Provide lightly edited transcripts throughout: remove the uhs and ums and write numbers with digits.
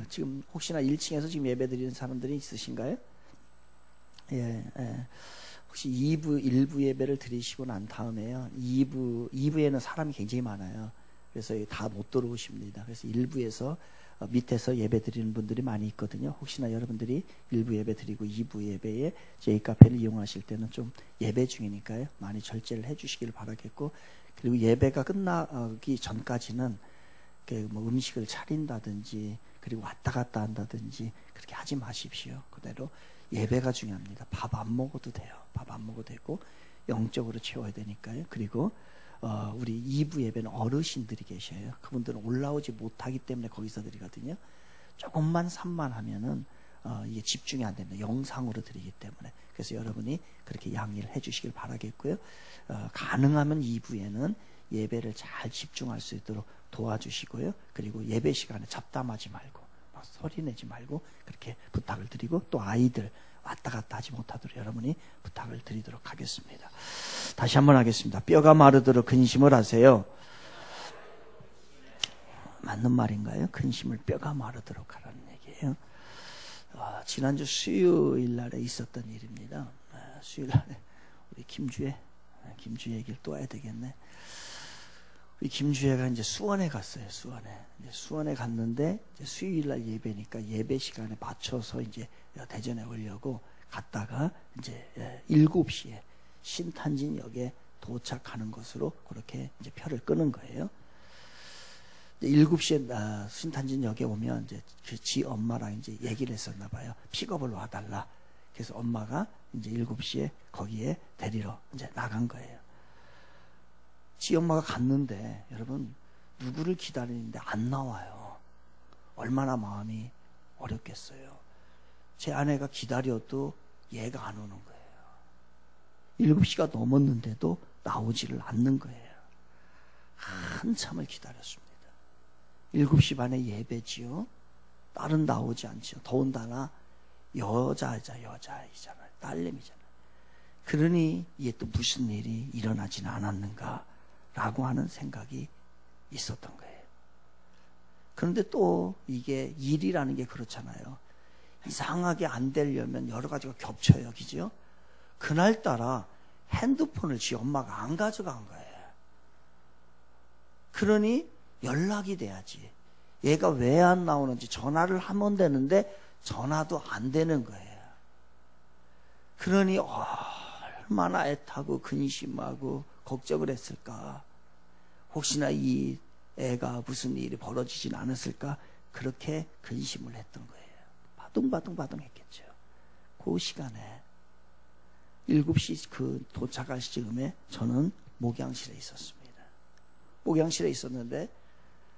지금 혹시나 1층에서 지금 예배 드리는 사람들이 있으신가요? 혹시 2부, 1부 예배를 드리시고 난 다음에요. 2부에는 사람이 굉장히 많아요. 그래서 다 못 들어오십니다. 그래서 1부에서 밑에서 예배 드리는 분들이 많이 있거든요. 혹시나 여러분들이 1부 예배 드리고 2부 예배에 저희 카페를 이용하실 때는 좀 예배 중이니까요. 많이 절제를 해 주시길 바라겠고, 그리고 예배가 끝나기 전까지는 뭐 음식을 차린다든지 그리고 왔다 갔다 한다든지 그렇게 하지 마십시오. 그대로 예배가 중요합니다. 밥 안 먹어도 돼요. 밥 안 먹어도 되고 영적으로 채워야 되니까요. 그리고 우리 2부 예배는 어르신들이 계셔요. 그분들은 올라오지 못하기 때문에 거기서 드리거든요. 조금만 산만하면은 이게 집중이 안 됩니다. 영상으로 드리기 때문에. 그래서 여러분이 그렇게 양해를 해주시길 바라겠고요. 가능하면 2부에는 예배를 잘 집중할 수 있도록 도와주시고요. 그리고 예배 시간에 잡담하지 말고 막 소리 내지 말고 그렇게 부탁을 드리고, 또 아이들 왔다 갔다 하지 못하도록 여러분이 부탁을 드리도록 하겠습니다. 다시 한번 하겠습니다. 뼈가 마르도록 근심을 하세요. 맞는 말인가요? 근심을 뼈가 마르도록 하라는 얘기예요. 지난주 수요일 날에 있었던 일입니다. 수요일 날에 우리 김주혜 얘기를 또 해야 되겠네. 우리 김주혜가 이제 수원에 갔어요. 수원에 갔는데 이제 수요일 날 예배니까 예배 시간에 맞춰서 이제 대전에 오려고 갔다가 이제 7시에 신탄진역에 도착하는 것으로 그렇게 이제 표를 끄는 거예요. 7시에 신탄진역에 오면 이제 지 엄마랑 이제 얘기를 했었나 봐요. 픽업을 와달라. 그래서 엄마가 이제 7시에 거기에 데리러 이제 나간 거예요. 지 엄마가 갔는데 여러분, 누구를 기다리는데 안 나와요. 얼마나 마음이 어렵겠어요. 제 아내가 기다려도 얘가 안 오는 거예요. 7시가 넘었는데도 나오지를 않는 거예요. 한참을 기다렸습니다. 7시 반에 예배지요. 딸은 나오지 않죠. 더군다나 여자이잖아요. 딸내미잖아요. 그러니 이게 또 무슨 일이 일어나지는 않았는가 라고 하는 생각이 있었던 거예요. 그런데 또 이게 일이라는 게 그렇잖아요. 이상하게 안 되려면 여러 가지가 겹쳐요. 그죠? 그날따라 핸드폰을 지 엄마가 안 가져간 거예요. 그러니 연락이 돼야지. 얘가 왜 안 나오는지 전화를 하면 되는데 전화도 안 되는 거예요. 그러니 얼마나 애타고 근심하고 걱정을 했을까. 혹시나 이 애가 무슨 일이 벌어지진 않았을까. 그렇게 근심을 했던 거예요. 바둥바둥 했겠죠. 그 시간에 7시 그 도착할 시점에 저는 목양실에 있었습니다. 목양실에 있었는데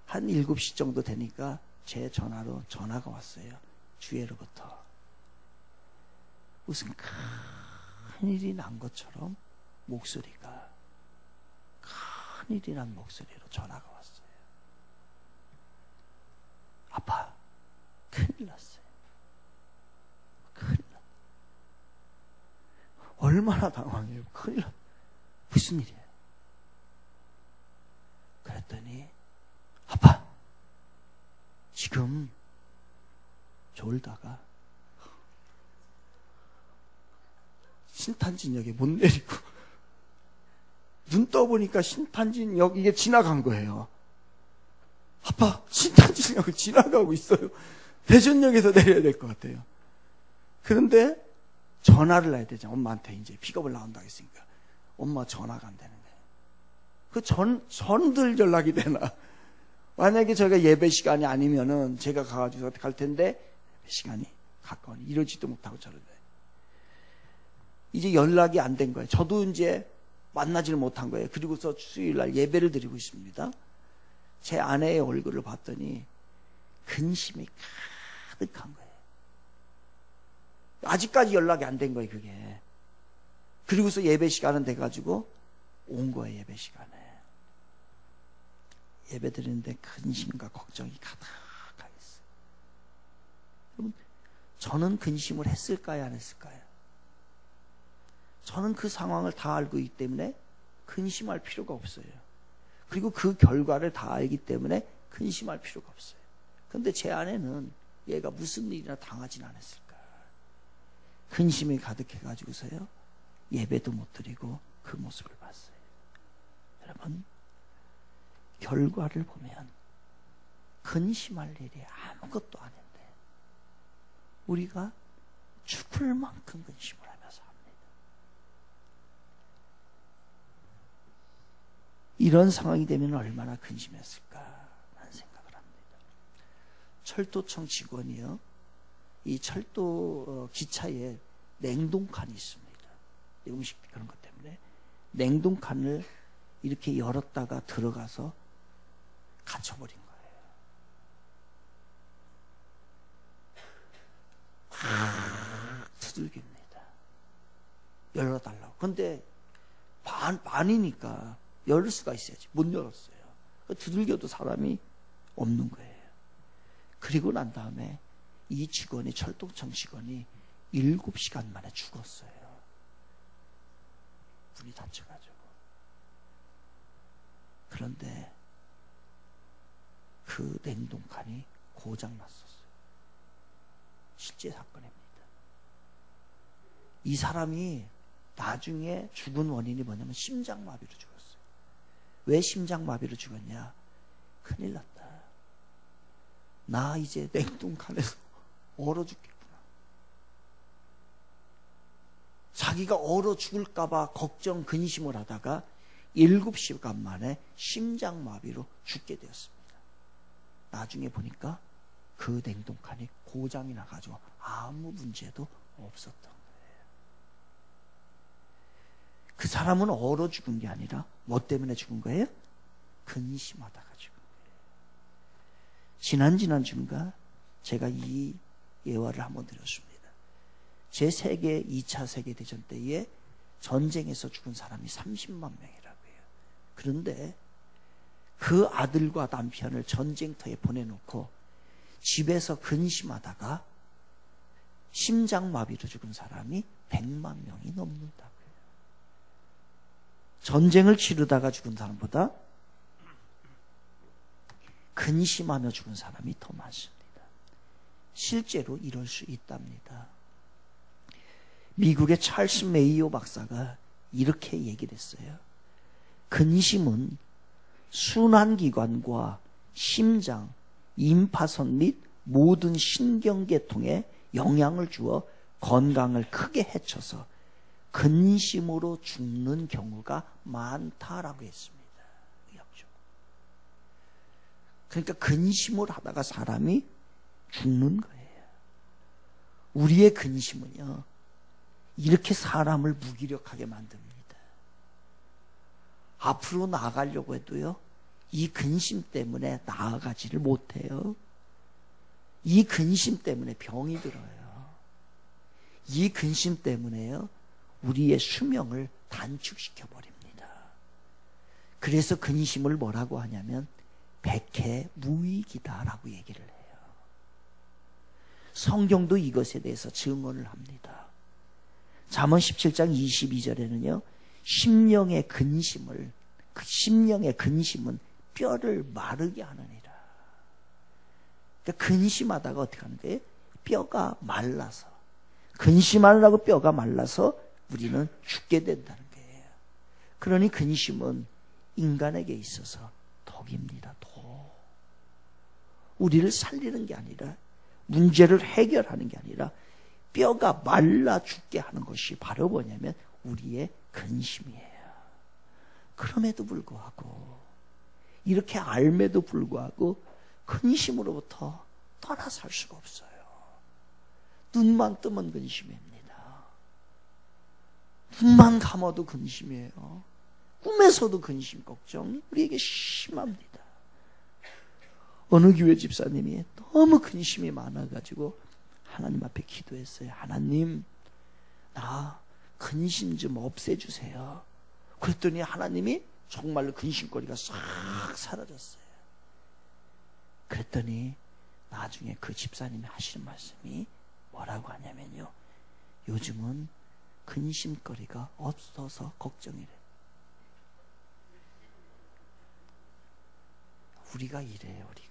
한 7시 정도 되니까 제 전화로 전화가 왔어요. 주애로부터. 무슨 큰일이 난 것처럼 목소리가, 큰일이 난 목소리로 전화가 왔어요. 아빠, 큰일 났어요. 큰일 났어요. 얼마나 당황해요. 큰일 났어요. 무슨 일이에요? 그랬더니 아빠, 지금 졸다가 신탄진역에 못 내리고 눈 떠보니까 신탄진역 이게 지나간 거예요. 아빠, 신탄진역을 지나가고 있어요. 대전역에서 내려야 될 것 같아요. 그런데 전화를 해야 되죠. 엄마한테 이제 픽업을 나온다고 했으니까. 엄마 전화가 안 되는 거예요. 그 전들 연락이 되나. 만약에 저희가 예배 시간이 아니면은 제가 가가지고 갈 텐데 예배 시간이 가까우니 이러지도 못하고 저러네. 이제 연락이 안 된 거예요. 저도 이제 만나지를 못한 거예요. 그리고서 수요일날 예배를 드리고 있습니다. 제 아내의 얼굴을 봤더니 근심이 가득한 거예요. 아직까지 연락이 안 된 거예요, 그게. 그리고서 예배 시간은 돼가지고 온 거예요, 예배 시간에. 예배 드리는데 근심과 걱정이 가득하게 있어요. 여러분, 저는 근심을 했을까요, 안 했을까요? 저는 그 상황을 다 알고 있기 때문에 근심할 필요가 없어요. 그리고 그 결과를 다 알기 때문에 근심할 필요가 없어요. 근데 제 아내는 얘가 무슨 일이나 당하진 않았을까. 근심이 가득해가지고서요, 예배도 못 드리고 그 모습을 봤어요. 여러분, 결과를 보면 근심할 일이 아무것도 아닌데 우리가 죽을 만큼 근심을 하면서 합니다. 이런 상황이 되면 얼마나 근심했을까 하는 생각을 합니다. 철도청 직원이요, 이 철도 기차에 냉동칸이 있습니다. 음식 그런 것 때문에 냉동칸을 이렇게 열었다가 들어가서 갇혀버린 거예요. 두들깁니다. 열어달라고. 근데 반이니까 열 수가 있어야지. 못 열었어요. 두들겨도 사람이 없는 거예요. 그리고 난 다음에 이 직원이, 철도청 직원이 7시간 만에 죽었어요. 문이 닫혀가지고. 그런데 그 냉동칸이 고장났었어요. 실제 사건입니다. 이 사람이 나중에 죽은 원인이 뭐냐면 심장마비로 죽었어요. 왜 심장마비로 죽었냐? 큰일 났다. 나 이제 냉동칸에서 얼어 죽겠구나. 자기가 얼어 죽을까봐 걱정, 근심을 하다가 7시간 만에 심장마비로 죽게 되었습니다. 나중에 보니까 그 냉동칸이 고장이 나가지고 아무 문제도 없었던 거예요. 그 사람은 얼어 죽은 게 아니라 뭐 때문에 죽은 거예요? 근심하다가 죽은 거예요. 지난 주인가 제가 이 예화를 한번 드렸습니다. 제2차 세계대전 때에 전쟁에서 죽은 사람이 30만 명이라고 해요. 그런데 그 아들과 남편을 전쟁터에 보내놓고 집에서 근심하다가 심장마비로 죽은 사람이 100만 명이 넘는다고요. 전쟁을 치르다가 죽은 사람보다 근심하며 죽은 사람이 더 많습니다. 실제로 이럴 수 있답니다. 미국의 찰스 메이오 박사가 이렇게 얘기를 했어요. 근심은 순환기관과 심장, 임파선 및 모든 신경계통에 영향을 주어 건강을 크게 해쳐서 근심으로 죽는 경우가 많다라고 했습니다. 의학적으로. 그러니까 근심을 하다가 사람이 죽는 거예요. 우리의 근심은요, 이렇게 사람을 무기력하게 만듭니다. 앞으로 나아가려고 해도요, 이 근심 때문에 나아가지를 못해요. 이 근심 때문에 병이 들어요. 이 근심 때문에요, 우리의 수명을 단축시켜 버립니다. 그래서 근심을 뭐라고 하냐면 백해무익이다라고 얘기를 해요. 성경도 이것에 대해서 증언을 합니다. 잠언 17장 22절에는요, 심령의 근심은 뼈를 마르게 하느니라. 그러니까 근심하다가 어떻게 하는 거예요? 뼈가 말라서, 근심하느라고 뼈가 말라서 우리는 죽게 된다는 거예요. 그러니 근심은 인간에게 있어서 독입니다. 독. 우리를 살리는 게 아니라, 문제를 해결하는 게 아니라 뼈가 말라 죽게 하는 것이 바로 뭐냐면 우리의 근심이에요. 그럼에도 불구하고, 이렇게 알매도 불구하고 근심으로부터 떠나 살 수가 없어요. 눈만 뜨면 근심입니다. 눈만 감아도 근심이에요. 꿈에서도 근심 걱정 우리에게 심합니다. 어느 교회 집사님이 너무 근심이 많아가지고 하나님 앞에 기도했어요. 하나님, 나 근심 좀 없애주세요. 그랬더니 하나님이 정말로 근심거리가 싹 사라졌어요. 그랬더니 나중에 그 집사님이 하시는 말씀이 뭐라고 하냐면요, 요즘은 근심거리가 없어서 걱정이래. 우리가 이래요. 우리가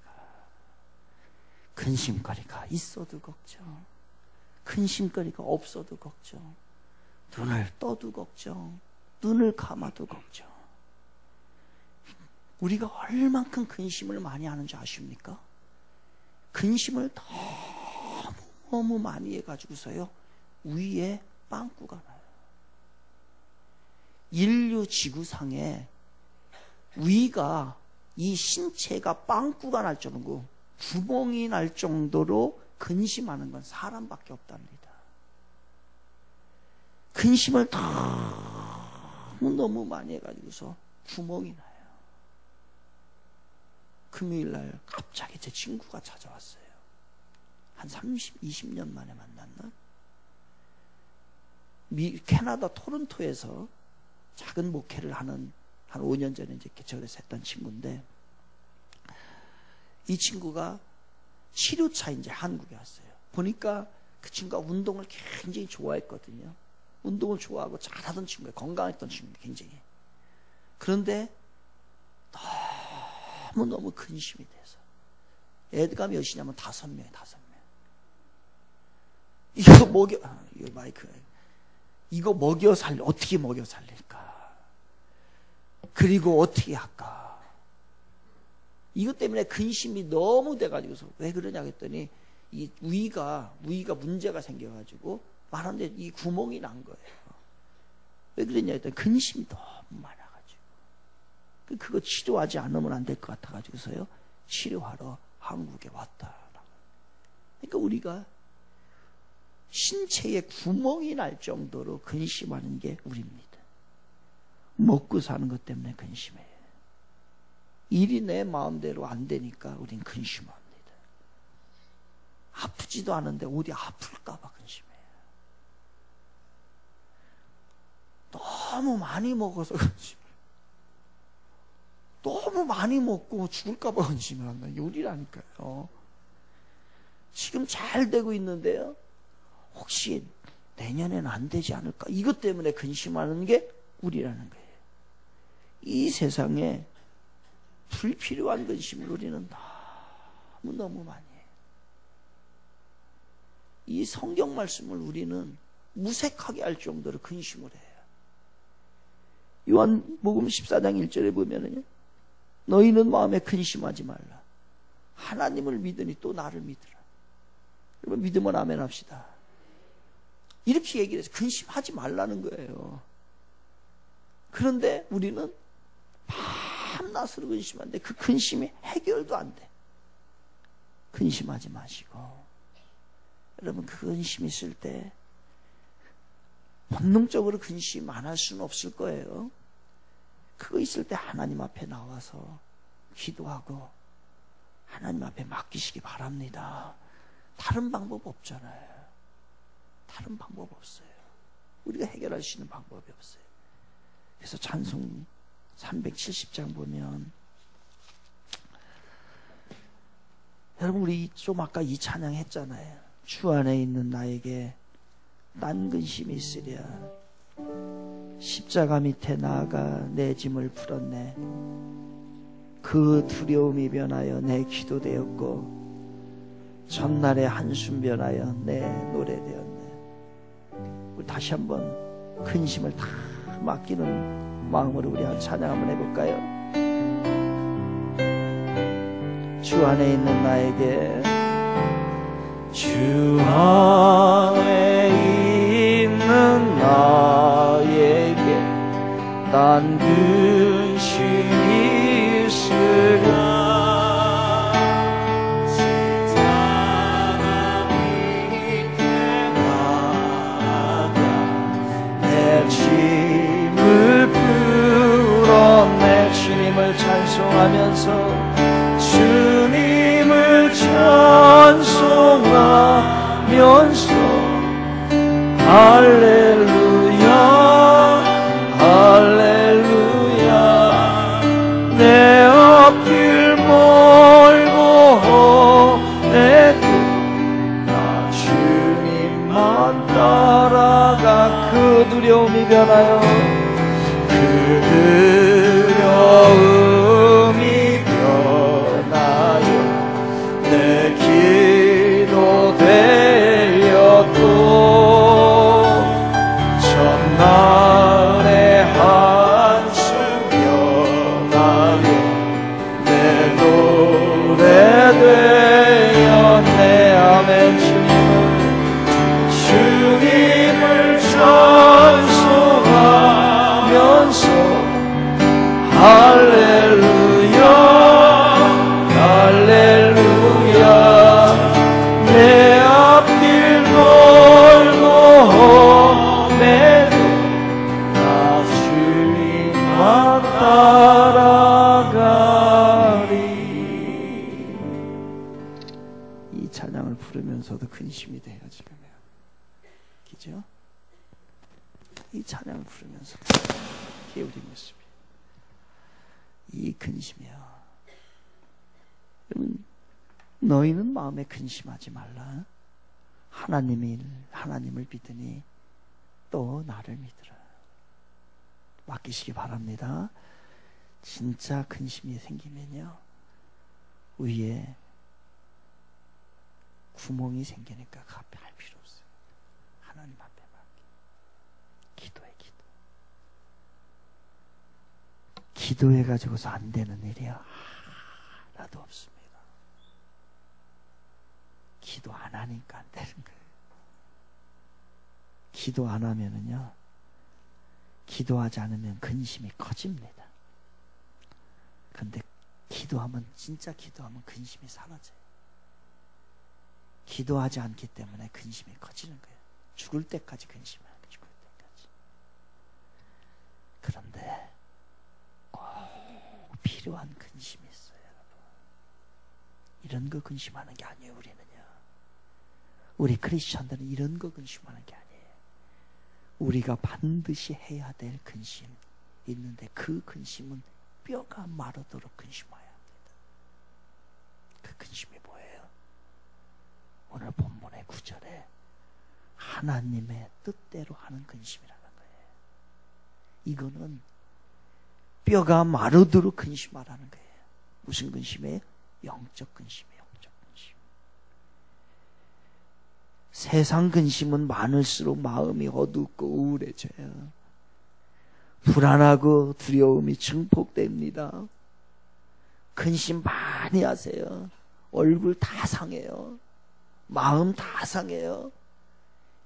근심거리가 있어도 걱정, 근심거리가 없어도 걱정, 눈을 떠도 걱정, 눈을 감아도 걱정. 우리가 얼만큼 근심을 많이 하는 줄 아십니까? 근심을 너무 많이 해가지고서요, 위에 빵꾸가 나요. 인류 지구상에 위가, 이 신체가 빵꾸가 날 정도로, 구멍이 날 정도로 근심하는 건 사람밖에 없답니다. 근심을 너무 많이 해가지고서 구멍이 나요. 금요일날 갑자기 제 친구가 찾아왔어요. 한 20년 만에 만났나? 캐나다 토론토에서 작은 목회를 하는, 한 5년 전에 이제 개척해서 했던 친구인데, 이 친구가 치료차 이제 한국에 왔어요. 보니까 그 친구가 운동을 굉장히 좋아했거든요. 운동을 좋아하고 잘하던 친구예요. 건강했던 친구예요, 굉장히. 그런데 너무 근심이 돼서, 애가 몇이냐면 5명이에요, 5명. 이거 마이크. 이거 어떻게 먹여 살릴까? 그리고 어떻게 할까? 이것 때문에 근심이 너무 돼가지고서, 왜 그러냐 했더니, 이 위가 문제가 생겨가지고, 말하는데 이 구멍이 난 거예요. 왜 그러냐 했더니, 근심이 너무 많아가지고. 그거 치료하지 않으면 안 될 것 같아가지고서요, 치료하러 한국에 왔다. 그러니까 우리가 신체에 구멍이 날 정도로 근심하는 게 우리입니다. 먹고 사는 것 때문에 근심해요. 일이 내 마음대로 안 되니까 우린 근심합니다. 아프지도 않은데 어디 아플까봐 근심해요. 너무 많이 먹어서 근심해요. 너무 많이 먹고 죽을까봐 근심을 한다. 요리라니까요. 지금 잘 되고 있는데요, 혹시 내년에는 안 되지 않을까? 이것 때문에 근심하는 게 우리라는 거예요. 이 세상에 불필요한 근심을 우리는 너무 많이 해요. 이 성경 말씀을 우리는 무색하게 할 정도로 근심을 해요. 요한복음 14장 1절에 보면은요, 너희는 마음에 근심하지 말라. 하나님을 믿으니 또 나를 믿으라. 여러분, 믿으면 아멘 합시다. 이렇게 얘기를 해서 근심하지 말라는 거예요. 그런데 우리는 밤낮으로 근심하는데 그 근심이 해결도 안 돼. 근심하지 마시고, 여러분, 그 근심 있을 때 본능적으로 근심 안 할 수는 없을 거예요. 그거 있을 때 하나님 앞에 나와서 기도하고 하나님 앞에 맡기시기 바랍니다. 다른 방법 없잖아요. 다른 방법 없어요. 우리가 해결할 수 있는 방법이 없어요. 그래서 찬송 370장 보면, 여러분, 우리 좀 아까 이 찬양 했잖아요. 주 안에 있는 나에게 딴 근심이 있으랴. 십자가 밑에 나아가 내 짐을 풀었네. 그 두려움이 변하여 내 기도 되었고, 전날의 한숨 변하여 내 노래 되었네. 우리 다시 한번 근심을 다 맡기는 마음으로 우리 찬양 한번 해볼까요? 주 안에 있는 나에게, 주 안에 있는 나에게 딴 근심이 있으랴. 십자가 밑에 나아가 내 짐을 풀었네. 주님을 찬송하면서, 주님을 찬송하면서 할렐루야 할렐루야. 내 앞길 멀고 험해도 나 주님만 따라가. 그 두려움이 변하여, 그 두려움이 변하여 내 길 찬양을 부르면서도 근심이 돼요, 지금요. 그죠? 이 찬양을 부르면서 이게 우리 모습이에요. 이 근심이요. 여러분, 너희는 마음에 근심하지 말라. 하나님을 믿으니 또 나를 믿으라. 맡기시기 바랍니다. 진짜 근심이 생기면요, 위에 구멍이 생기니까 앞에 할 필요 없어요. 하나님 앞에 맡기. 기도해, 기도해가지고서 안 되는 일이 하나도 없습니다. 기도 안 하니까 안 되는 거예요. 기도 안 하면은요, 기도하지 않으면 근심이 커집니다. 근데 진짜 기도하면 근심이 사라져요. 기도하지 않기 때문에 근심이 커지는 거예요. 죽을 때까지 근심하는 거예요. 죽을 때까지. 그런데 꼭 필요한 근심이 있어요, 여러분. 이런 거 근심하는 게 아니에요, 우리는요. 우리 크리스천들은 이런 거 근심하는 게 아니에요. 우리가 반드시 해야 될 근심 있는데, 그 근심은 뼈가 마르도록 근심해야 합니다. 그 근심이 뭐예요? 오늘 본문의 9절에 하나님의 뜻대로 하는 근심이라는 거예요. 이거는 뼈가 마르도록 근심하라는 거예요. 무슨 근심이에요? 영적 근심이에요. 영적 근심. 세상 근심은 많을수록 마음이 어둡고 우울해져요. 불안하고 두려움이 증폭됩니다. 근심 많이 하세요. 얼굴 다 상해요. 마음 다 상해요.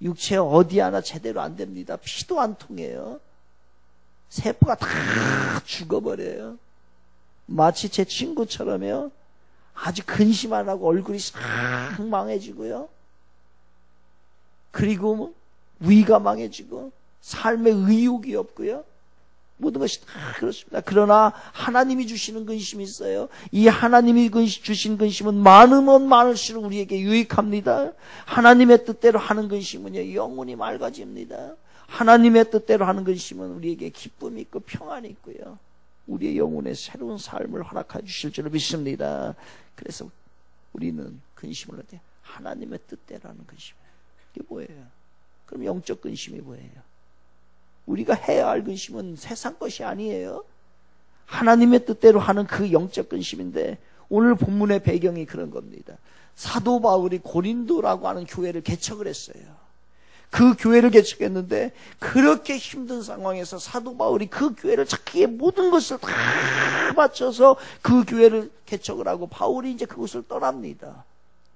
육체 어디 하나 제대로 안 됩니다. 피도 안 통해요. 세포가 다 죽어버려요. 마치 제 친구처럼요, 아주 근심 안 하고 얼굴이 싹 망해지고요, 그리고 위가 망해지고 삶에 의욕이 없고요, 모든 것이 다 그렇습니다. 그러나 하나님이 주시는 근심이 있어요. 이 하나님이 주신 근심은 많으면 많을수록 우리에게 유익합니다. 하나님의 뜻대로 하는 근심은요, 영혼이 맑아집니다. 하나님의 뜻대로 하는 근심은 우리에게 기쁨이 있고 평안이 있고요, 우리의 영혼에 새로운 삶을 허락해 주실 줄 믿습니다. 그래서 우리는 근심을 할 때 하나님의 뜻대로 하는 근심이에요. 이게 뭐예요? 그럼 영적 근심이 뭐예요? 우리가 해야 할 근심은 세상 것이 아니에요. 하나님의 뜻대로 하는 그 영적 근심인데, 오늘 본문의 배경이 그런 겁니다. 사도 바울이 고린도라고 하는 교회를 개척을 했어요. 그 교회를 개척했는데, 그렇게 힘든 상황에서 사도 바울이 그 교회를 자기의 모든 것을 다 바쳐서 그 교회를 개척을 하고, 바울이 이제 그곳을 떠납니다.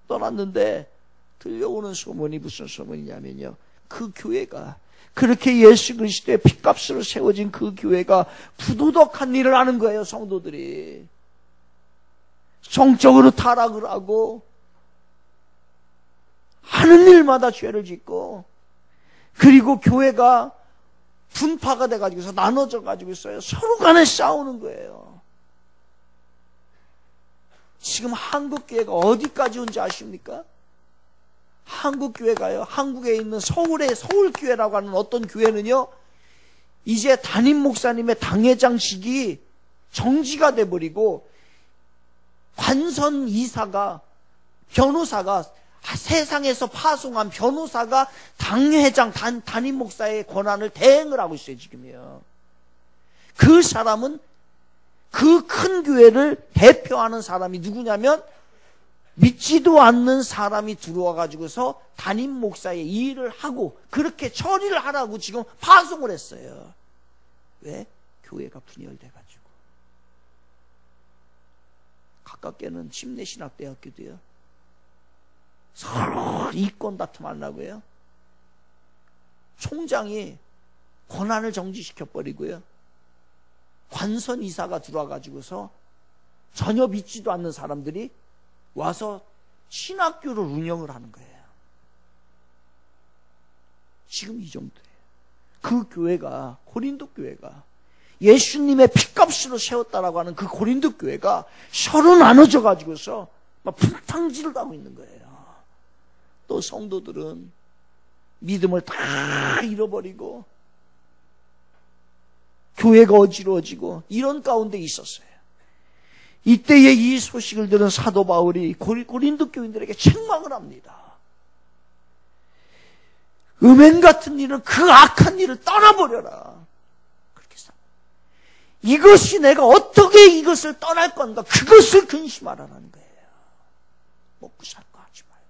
떠났는데 들려오는 소문이 무슨 소문이냐면요, 그 교회가, 그렇게 예수 그리스도의 핏값으로 세워진 그 교회가 부도덕한 일을 하는 거예요. 성도들이 정적으로 타락을 하고 하는 일마다 죄를 짓고, 그리고 교회가 분파가 돼가지고서 나눠져 가지고 있어요. 서로 간에 싸우는 거예요. 지금 한국 교회가 어디까지 온지 아십니까? 한국 교회가요, 한국에 있는 서울의 서울교회라고 하는 어떤 교회는요, 이제 담임 목사님의 당회장직이 정지가 돼버리고, 관선 이사가, 변호사가, 세상에서 파송한 변호사가 당회장, 담임 목사의 권한을 대행을 하고 있어요, 지금요. 그 사람은 그 큰 교회를 대표하는 사람이 누구냐면, 믿지도 않는 사람이 들어와 가지고서 담임 목사의 일을 하고 그렇게 처리를 하라고 지금 파송을 했어요. 왜? 교회가 분열돼 가지고. 가깝게는 침례신학대학교도요, 서로 이권 다툼하려고 해요. 총장이 권한을 정지시켜 버리고요, 관선 이사가 들어와 가지고서 전혀 믿지도 않는 사람들이 와서 신학교를 운영을 하는 거예요. 지금 이 정도예요. 그 교회가, 고린도 교회가 예수님의 핏값으로 세웠다라고 하는 그 고린도 교회가 서로 나눠져 가지고서 막 분탕질을 하고 있는 거예요. 또 성도들은 믿음을 다 잃어버리고 교회가 어지러워지고 이런 가운데 있었어요. 이때에 이 소식을 들은 사도 바울이 고린도 교인들에게 책망을 합니다. 음행 같은 일은 그 악한 일을 떠나버려라. 그렇게 이것이 내가 어떻게 이것을 떠날 건가, 그것을 근심하라는 거예요. 먹고 살거 하지 말고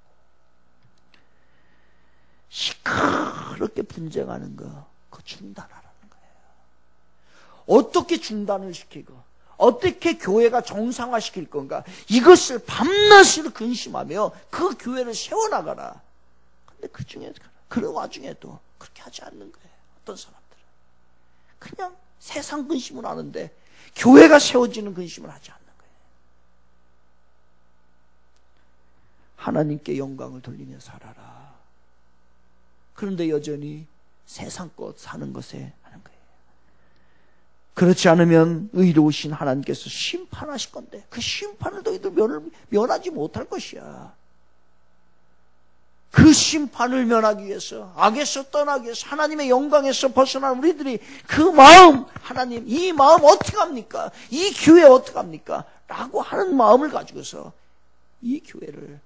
시끄럽게 분쟁하는 거 그거 중단하라는 거예요. 어떻게 중단을 시키고 어떻게 교회가 정상화시킬 건가, 이것을 밤낮으로 근심하며 그 교회를 세워나가라. 근데 그 중에 그런 와중에도 그렇게 하지 않는 거예요. 어떤 사람들은 그냥 세상 근심을 하는데 교회가 세워지는 근심을 하지 않는 거예요. 하나님께 영광을 돌리며 살아라. 그런데 여전히 세상 것 사는 것에 하는 거예요. 그렇지 않으면 의로우신 하나님께서 심판하실 건데 그 심판을 너희들 면하지 못할 것이야. 그 심판을 면하기 위해서, 악에서 떠나기 위해서, 하나님의 영광에서 벗어난 우리들이 그 마음, 하나님 이 마음 어떻게 합니까? 이 교회 어떻게 합니까? 라고 하는 마음을 가지고서 이 교회를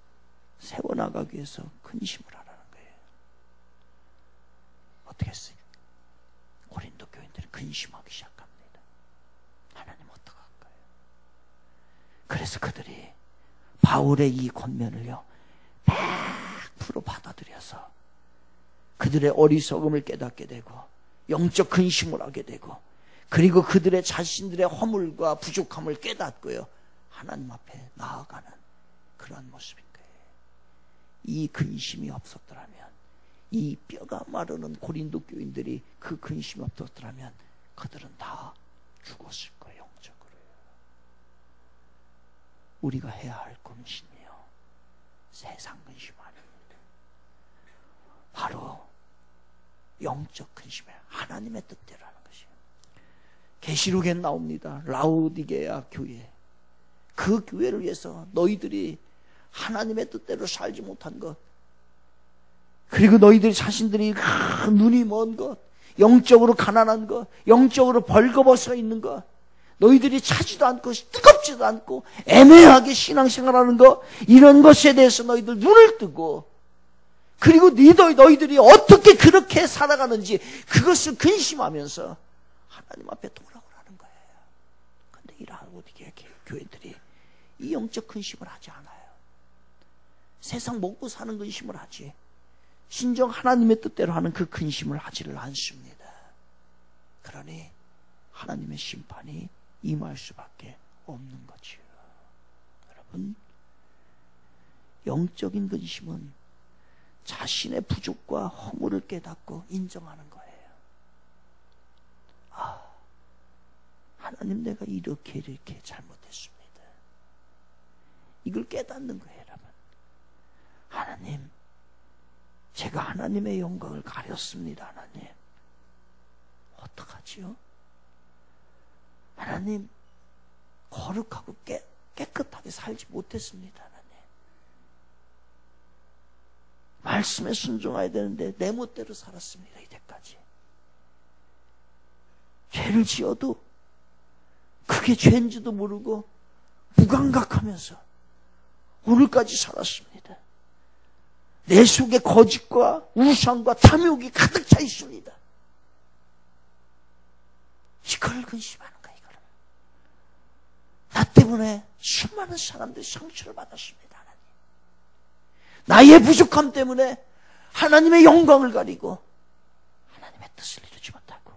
세워나가기 위해서 근심을 하라는 거예요. 어떻게 했어요? 고린도 교인들이 근심하기 시작합니다. 하나님 어떡할까요? 그래서 그들이 바울의 이 권면을요 100% 받아들여서 그들의 어리석음을 깨닫게 되고 영적 근심을 하게 되고, 그리고 그들의 자신들의 허물과 부족함을 깨닫고요 하나님 앞에 나아가는 그런 모습인 거예요. 이 근심이 없었더라면, 이 뼈가 마르는 고린도 교인들이 그 근심이 없었더라면 그들은 다 죽었을 거예요. 영적으로요. 우리가 해야 할 근심이요 세상 근심 아닙니다. 바로 영적 근심이에요. 하나님의 뜻대로 하는 것이에요. 계시록에 나옵니다. 라오디게아 교회, 그 교회를 위해서 너희들이 하나님의 뜻대로 살지 못한 것, 그리고 너희들이 자신들이 눈이 먼 것, 영적으로 가난한 것, 영적으로 벌거벗어 있는 것, 너희들이 차지도 않고 뜨겁지도 않고 애매하게 신앙생활하는 것, 이런 것에 대해서 너희들 눈을 뜨고, 그리고 너희들이 어떻게 그렇게 살아가는지 그것을 근심하면서 하나님 앞에 돌아오라는 거예요. 그런데 이 라오디게아 교회들이 이 영적 근심을 하지 않아요. 세상 먹고 사는 근심을 하지, 진정 하나님의 뜻대로 하는 그 근심을 하지를 않습니다. 그러니 하나님의 심판이 임할 수밖에 없는 거지요. 여러분, 영적인 근심은 자신의 부족과 허물을 깨닫고 인정하는 거예요. 아, 하나님 내가 이렇게 잘못했습니다. 이걸 깨닫는 거예요. 여러분, 하나님 제가 하나님의 영광을 가렸습니다. 하나님 어떡하지요? 하나님 거룩하고 깨끗하게 살지 못했습니다. 하나님 말씀에 순종해야 되는데 내 멋대로 살았습니다. 이때까지 죄를 지어도 그게 죄인지도 모르고 무감각하면서 오늘까지 살았습니다. 내 속에 거짓과 우상과 탐욕이 가득 차 있습니다. 이걸 근심하는 거예요. 이거를. 나 때문에 수많은 사람들이 상처를 받았습니다. 하나님. 나의 부족함 때문에 하나님의 영광을 가리고 하나님의 뜻을 이루지 못하고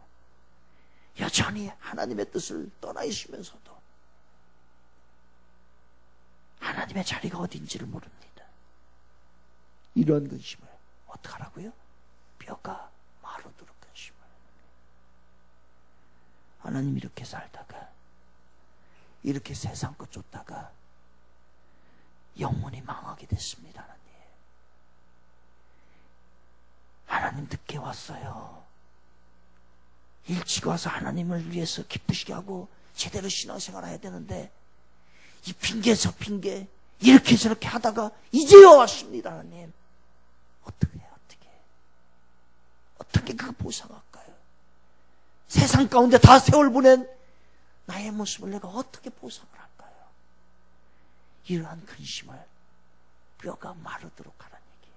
여전히 하나님의 뜻을 떠나 있으면서도 하나님의 자리가 어딘지를 모릅니다. 이런 근심을 어떡하라고요? 뼈가 마르도록 근심을. 하나님 이렇게 살다가 이렇게 세상 것 쫓다가 영원히 망하게 됐습니다. 하나님 늦게 왔어요. 일찍 와서 하나님을 위해서 기쁘시게 하고 제대로 신앙생활 해야 되는데 이 핑계 저 핑계 이렇게 저렇게 하다가 이제야 왔습니다. 하나님 어떻게 그 보상할까요? 세상 가운데 다 세월 보낸 나의 모습을 내가 어떻게 보상을 할까요? 이러한 근심을 뼈가 마르도록 하라는 얘기예요.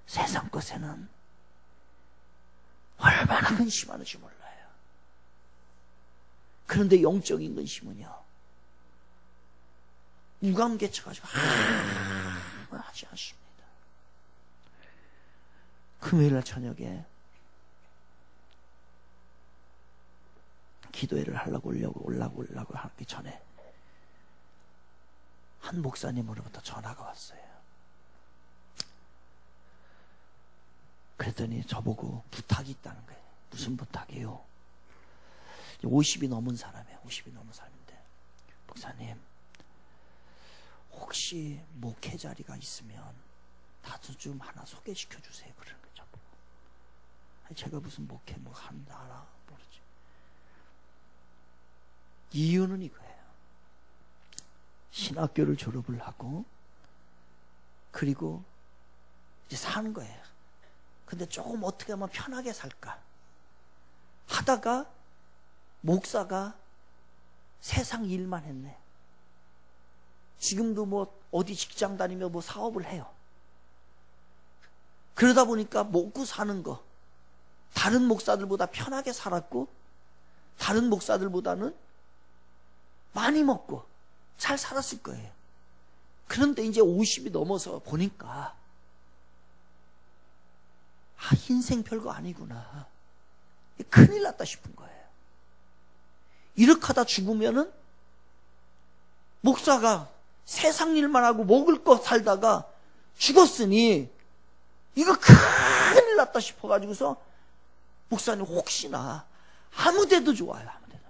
세상 것에는 얼마나 근심하는지 몰라요. 그런데 영적인 근심은요, 무감개쳐가지고 하지 않습니다. 금요일날 저녁에 기도회를 하려고 하기 전에 한 목사님으로부터 전화가 왔어요. 그랬더니 저보고 부탁이 있다는 거예요. 무슨 부탁이에요? 50이 넘은 사람이에요. 50이 넘은 사람인데, 목사님, 혹시 목회 자리가 있으면 나도 좀 하나 소개시켜 주세요. 그러는 거죠. 제가 무슨 목회 뭐 한다 모르지. 이유는 이거예요. 신학교를 졸업을 하고 그리고 이제 사는 거예요. 근데 조금 어떻게 하면 편하게 살까 하다가 목사가 세상 일만 했네. 지금도 뭐 어디 직장 다니며 뭐 사업을 해요. 그러다 보니까 먹고 사는 거 다른 목사들보다 편하게 살았고, 다른 목사들보다는 많이 먹고 잘 살았을 거예요. 그런데 이제 50이 넘어서 보니까 인생 별거 아니구나, 큰일 났다 싶은 거예요. 이렇게 하다 죽으면은 목사가 세상 일만 하고 먹을 거 살다가 죽었으니 이거 큰일 났다 싶어가지고서 목사님 혹시나 아무데도 좋아요. 아무데도.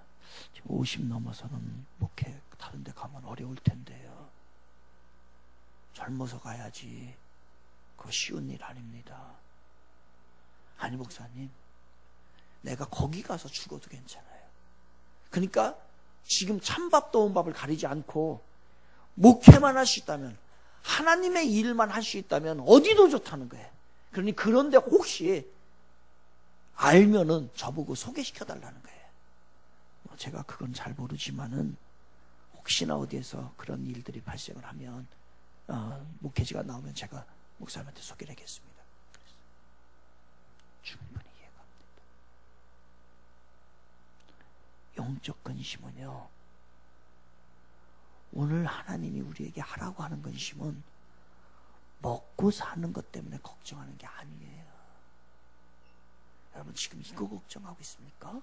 50 넘어서는 목회 다른 데 가면 어려울 텐데요. 젊어서 가야지. 그거 쉬운 일 아닙니다. 아니 목사님, 내가 거기 가서 죽어도 괜찮아요. 그러니까 지금 찬밥 더운 밥을 가리지 않고 목회만 할 수 있다면, 하나님의 일만 할 수 있다면 어디도 좋다는 거예요. 그러니 그런데 혹시 알면은 저보고 소개시켜 달라는 거예요. 제가 그건 잘 모르지만은 혹시나 어디에서 그런 일들이 발생을 하면 목회지가 나오면 제가 목사님한테 소개를 하겠습니다. 충분히 이해갑니다. 영적 근심은요, 오늘 하나님이 우리에게 하라고 하는 근심은 먹고 사는 것 때문에 걱정하는 게 아니에요. 여러분 지금 이거 걱정하고 있습니까?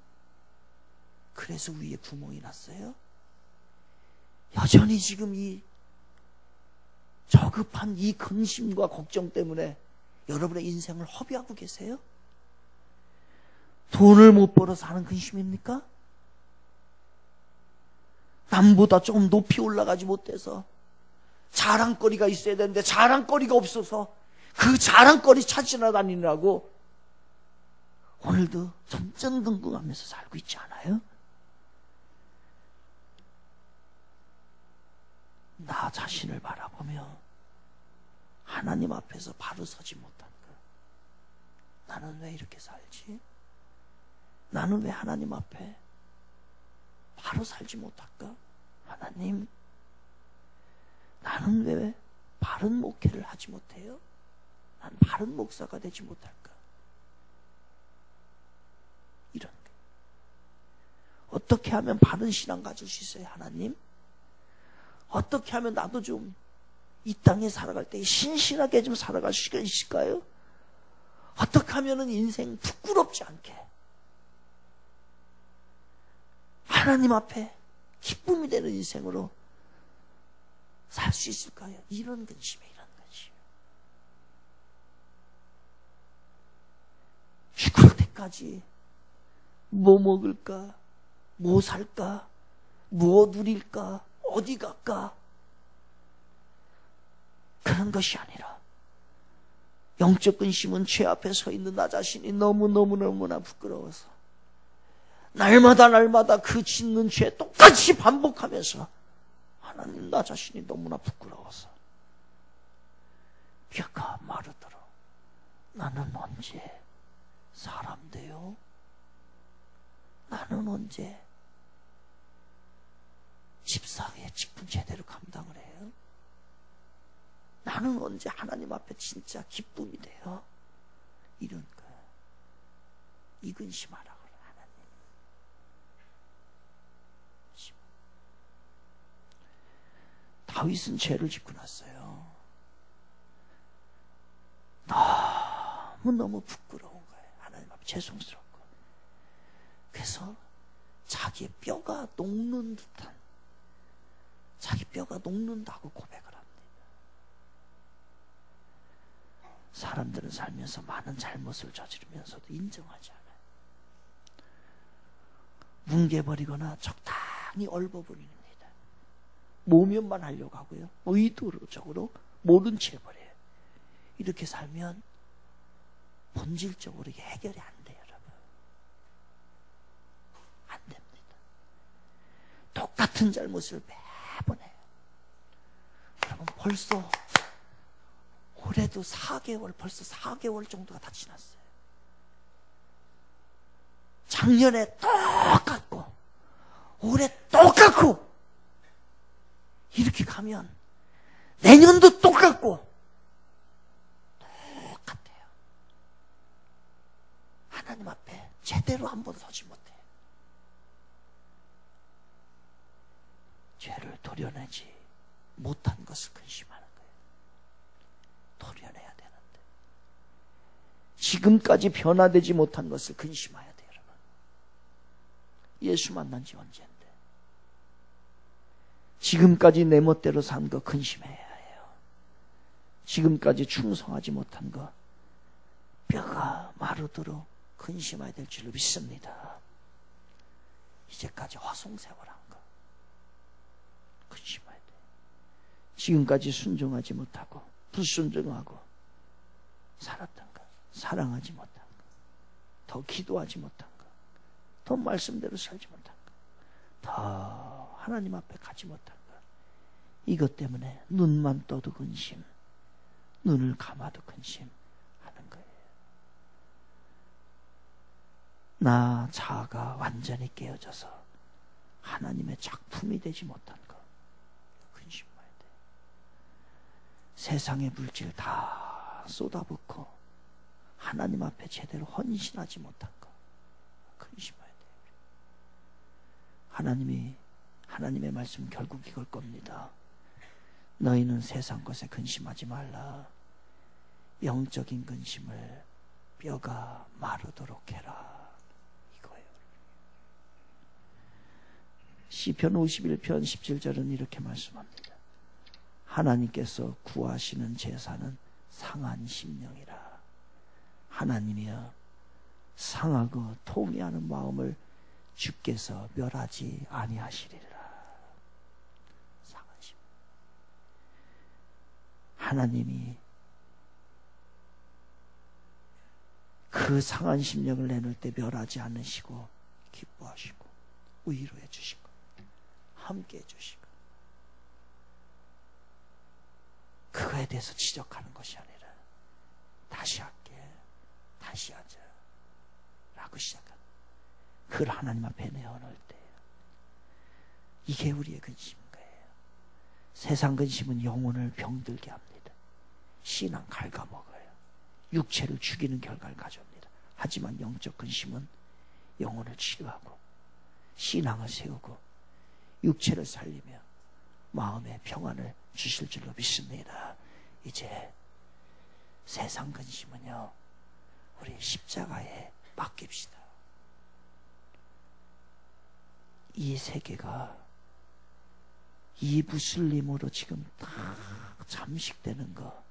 그래서 위에 구멍이 났어요? 여전히 지금 이 저급한 이 근심과 걱정 때문에 여러분의 인생을 허비하고 계세요? 돈을 못 벌어서 하는 근심입니까? 남보다 조금 높이 올라가지 못해서 자랑거리가 있어야 되는데 자랑거리가 없어서 그 자랑거리 찾으러 다니느라고 오늘도 전전긍긍하면서 살고 있지 않아요? 나 자신을 바라보며 하나님 앞에서 바로 서지 못한 것. 나는 왜 이렇게 살지? 나는 왜 하나님 앞에 바로 살지 못할까? 하나님, 나는 왜 바른 목회를 하지 못해요? 난 바른 목사가 되지 못할까? 이런 거. 어떻게 하면 바른 신앙 가질 수 있어요, 하나님? 어떻게 하면 나도 좀 이 땅에 살아갈 때 신실하게 좀 살아갈 수가 있을까요? 어떻게 하면 인생 부끄럽지 않게 하나님 앞에 기쁨이 되는 인생으로 살 수 있을까요? 이런 근심이에요. 이런 근심. 죽을 때까지 뭐 먹을까? 뭐 살까? 뭐 누릴까? 어디 갈까? 그런 것이 아니라 영적 근심은 죄 앞에 서 있는 나 자신이 너무나 부끄러워서 날마다 그 짓는 죄 똑같이 반복하면서 하나님, 나 자신이 너무나 부끄러워서 뼈가 마르도록 나는 언제 사람 돼요? 나는 언제 집사의 직분 제대로 감당을 해요? 나는 언제 하나님 앞에 진짜 기쁨이 돼요? 이런 거. 이 근심하라고 그래, 하나님. 다윗은 죄를 짓고 났어요. 너무너무 부끄러운 거예요. 하나님 앞에 죄송스럽고. 그래서 자기의 뼈가 녹는 듯한, 자기 뼈가 녹는다고 고백을 합니다. 사람들은 살면서 많은 잘못을 저지르면서도 인정하지 않아요. 뭉개버리거나 적당히 얽어버립니다. 모면만 하려고 하고요. 의도적으로 모른 채 해버려요. 이렇게 살면 본질적으로 이게 해결이 안 돼요, 여러분. 안 됩니다. 똑같은 잘못을 매번 해요. 여러분, 벌써 올해도 4개월, 벌써 4개월 정도가 다 지났어요. 작년에 똑같고 올해 똑같고 이렇게 가면 내년도 똑같고 똑같아요. 하나님 앞에 제대로 한번 서지 못해요. 죄를 도려내지 못한 것을 근심하는 거예요. 도려내야 되는데 지금까지 변화되지 못한 것을 근심해야 돼요, 여러분. 예수 만난 지 언젠데 지금까지 내 멋대로 산 거 근심해야 해요. 지금까지 충성하지 못한 거 뼈가 마르도록 근심해야 될 줄로 믿습니다. 이제까지 화송세월한 거 근심해야 돼. 지금까지 순종하지 못하고 불순종하고 살았던 거, 사랑하지 못한 거, 더 기도하지 못한 거, 더 말씀대로 살지 못한 거, 더 하나님 앞에 가지 못한 거, 이것 때문에 눈만 떠도 근심, 눈을 감아도 근심하는 거예요. 나 자아가 완전히 깨어져서 하나님의 작품이 되지 못한 거 근심해야 돼. 세상의 물질 다 쏟아붓고 하나님 앞에 제대로 헌신하지 못한 거 근심해야 돼. 하나님의 말씀 결국 이걸 겁니다. 너희는 세상 것에 근심하지 말라. 영적인 근심을 뼈가 마르도록 해라. 이거예요. 시편 51편 17절은 이렇게 말씀합니다. 하나님께서 구하시는 제사는 상한 심령이라. 하나님이여, 상하고 통회하는 마음을 주께서 멸하지 아니하시리라. 상한 심령. 하나님이 그 상한 심령을 내놓을 때 멸하지 않으시고 기뻐하시고 위로해 주시고 함께 해 주시고, 그거에 대해서 지적하는 것이 아니라 다시 할게, 다시 하자 라고 시작하는, 그걸 하나님 앞에 내어놓을 때 이게 우리의 근심인 거예요. 세상 근심은 영혼을 병들게 합니다. 신앙 갉아먹어요. 육체를 죽이는 결과를 가져옵니다. 하지만 영적 근심은 영혼을 치료하고 신앙을 세우고 육체를 살리며 마음의 평안을 주실 줄로 믿습니다. 이제 세상 근심은요, 우리 십자가에 맡깁시다. 이 세계가 이 무슬림으로 지금 다 잠식되는 거,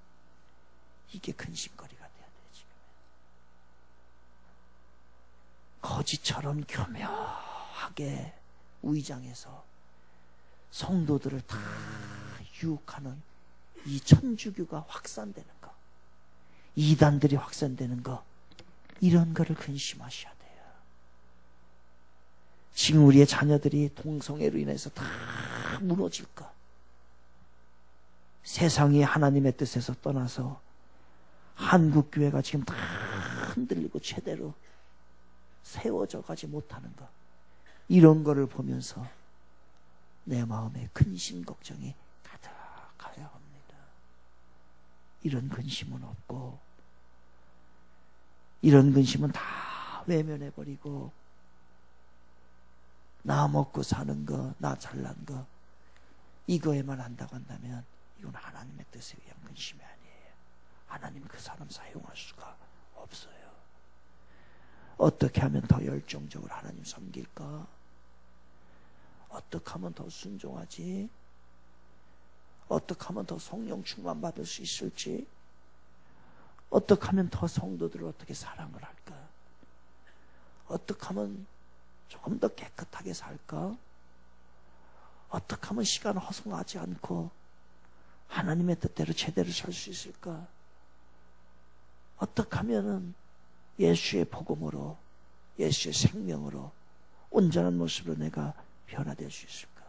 이게 근심거리가 돼야 돼. 지금 거지처럼 교묘하게 위장해서 성도들을 다 유혹하는 이 천주교가 확산되는 거, 이단들이 확산되는 거, 이런 거를 근심하셔야 돼요. 지금 우리의 자녀들이 동성애로 인해서 다 무너질 거, 세상이 하나님의 뜻에서 떠나서 한국 교회가 지금 다 흔들리고 제대로 세워져 가지 못하는 것, 이런 거를 보면서 내 마음에 근심 걱정이 가득하여 합니다. 이런 근심은 없고, 이런 근심은 다 외면해버리고, 나 먹고 사는 거, 나 잘난 거, 이거에만 한다고 한다면 이건 하나님의 뜻에 의한 근심이 아니에요. 하나님 그 사람 사용할 수가 없어요. 어떻게 하면 더 열정적으로 하나님 섬길까? 어떻게 하면 더 순종하지? 어떻게 하면 더 성령 충만 받을 수 있을지? 어떻게 하면 더 성도들을 어떻게 사랑을 할까? 어떻게 하면 조금 더 깨끗하게 살까? 어떻게 하면 시간을 허송하지 않고 하나님의 뜻대로 제대로 살 수 있을까? 어떻게 하면은 예수의 복음으로, 예수의 생명으로 온전한 모습으로 내가 변화될 수 있을까?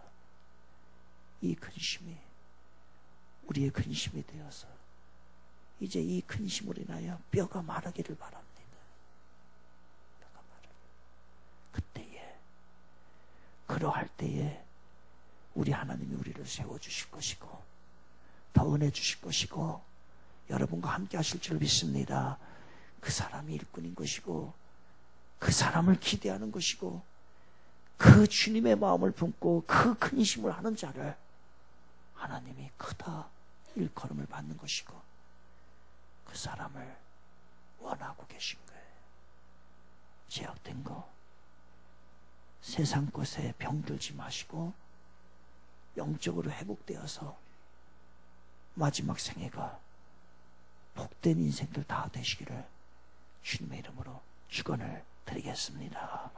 이 근심이 우리의 근심이 되어서 이제 이 근심으로 인하여 뼈가 마르기를 바랍니다. 뼈가 마르기. 그때에, 그러할 때에 우리 하나님이 우리를 세워주실 것이고 더 은혜 주실 것이고 여러분과 함께 하실 줄 믿습니다. 그 사람이 일꾼인 것이고 그 사람을 기대하는 것이고 그 주님의 마음을 품고 그 근심을 하는 자를 하나님이 크다 일컬음을 받는 것이고 그 사람을 원하고 계신 거예요. 제약된 거 세상 것에 병들지 마시고 영적으로 회복되어서 마지막 생애가 복된 인생들 다 되시기를 주님의 이름으로 축원을 드리겠습니다.